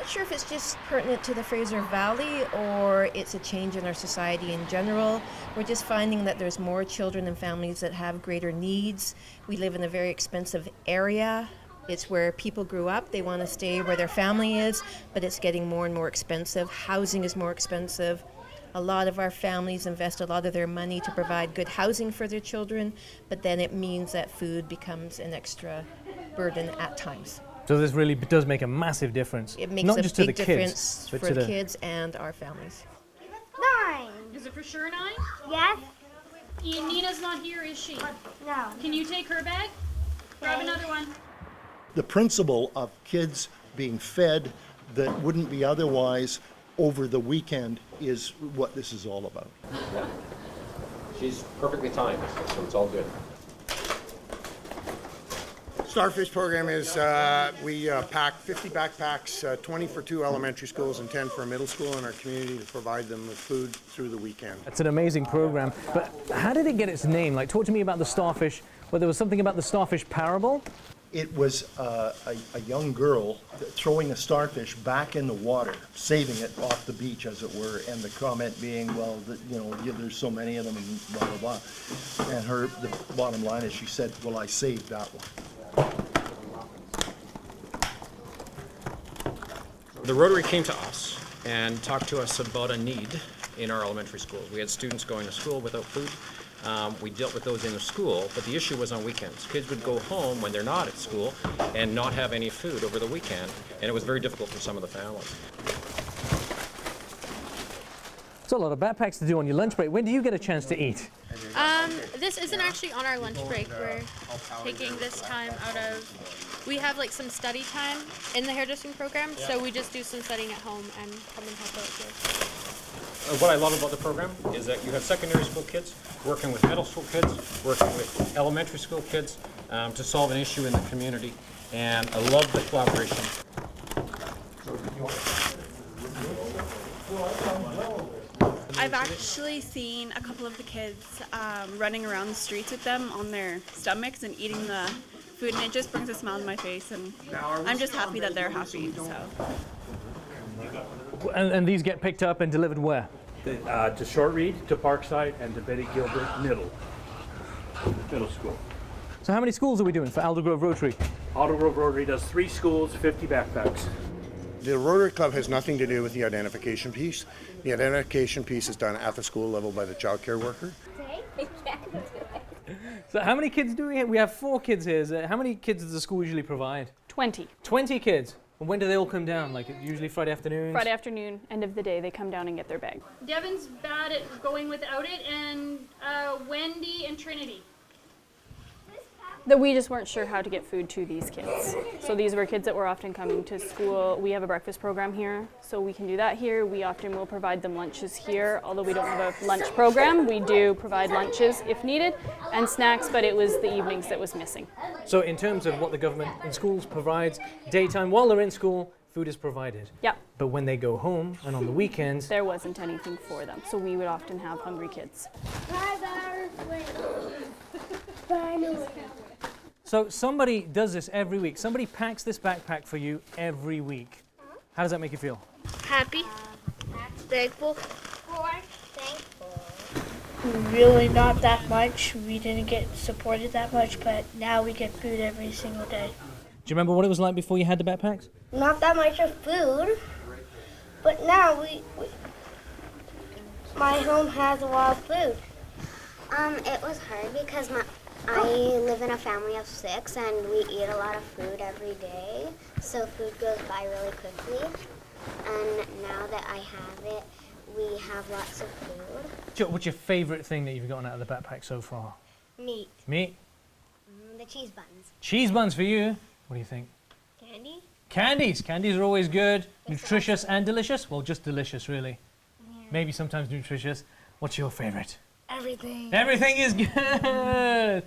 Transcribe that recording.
not sure if it's just pertinent to the Fraser Valley or it's a change in our society in general. We're just finding that there's more children and families that have greater needs. We live in a very expensive area. It's where people grew up. They want to stay where their family is, but it's getting more and more expensive. Housing is more expensive. A lot of our families invest a lot of their money to provide good housing for their children, but then it means that food becomes an extra burden at times. So this really does make a massive difference. It makes not a just to big the difference kids, but for to the kids and our families. 9. Is it for sure 9? Yes? Nina's not here, is she? No. Can you take her bag? Grab another one. The principle of kids being fed that wouldn't be otherwise over the weekend is what this is all about. Yeah. She's perfectly timed, so it's all good. Starfish program is we pack 50 backpacks, 20 for 2 elementary schools and 10 for a middle school in our community to provide them with food through the weekend. It's an amazing program. But how did it get its name? Like, talk to me about the Starfish. Well, there was something about the Starfish parable. It was a young girl throwing a starfish back in the water, saving it off the beach, as it were, and the comment being, well, there's so many of them, and blah, blah, blah. And the bottom line is she said, well, I saved that one. The Rotary came to us and talked to us about a need in our elementary schools. We had students going to school without food. We dealt with those in the school, but the issue was on weekends. Kids would go home when they're not at school and not have any food over the weekend, and it was very difficult for some of the families. It's a lot of backpacks to do on your lunch break. When do you get a chance to eat? This isn't actually on our lunch break. We're taking this time out of, we have like some study time in the hairdressing program, so we just do some studying at home and come and help out here. What I love about the program is that you have secondary school kids working with middle school kids, working with elementary school kids to solve an issue in the community, and I love the collaboration. I've actually seen a couple of the kids running around the streets with them on their stomachs and eating the food, and it just brings a smile to my face, and I'm just happy that they're happy. So. And these get picked up and delivered where? To Short Reed, to Parkside, and to Betty Gilbert Middle School. So how many schools are we doing for Aldergrove Rotary? Aldergrove Rotary does 3 schools, 50 backpacks. The Rotary Club has nothing to do with the identification piece. The identification piece is done at the school level by the child care worker. So how many kids do we have? We have 4 kids here. So how many kids does the school usually provide? 20. 20 kids. And when do they all come down? Like usually Friday afternoons? Friday afternoon, end of the day, they come down and get their bag. Devin's bad at going without it, and Wendy and Trinity. That we just weren't sure how to get food to these kids. So these were kids that were often coming to school. We have a breakfast program here, so we can do that here. We often will provide them lunches here. Although we don't have a lunch program, we do provide lunches if needed and snacks, but it was the evenings that was missing. So in terms of what the government in schools provides, daytime while they're in school, food is provided. Yeah. But when they go home and on the weekends, there wasn't anything for them. So we would often have hungry kids. So somebody does this every week. Somebody packs this backpack for you every week. How does that make you feel? Happy. Thankful. Thankful. Really not that much. We didn't get supported that much, but now we get food every single day. Do you remember what it was like before you had the backpacks? Not that much of food, but now my home has a lot of food. It was hard because I live in a family of 6 and we eat a lot of food every day, so food goes by really quickly. And now that I have it, we have lots of food. What's your favorite thing that you've gotten out of the backpack so far? Meat. Meat? The cheese buns. Cheese buns for you. What do you think? Candy? Candies. Candies are always good. Nutritious and delicious? Well, just delicious, really. Yeah. Maybe sometimes nutritious. What's your favorite? Everything. Everything is good.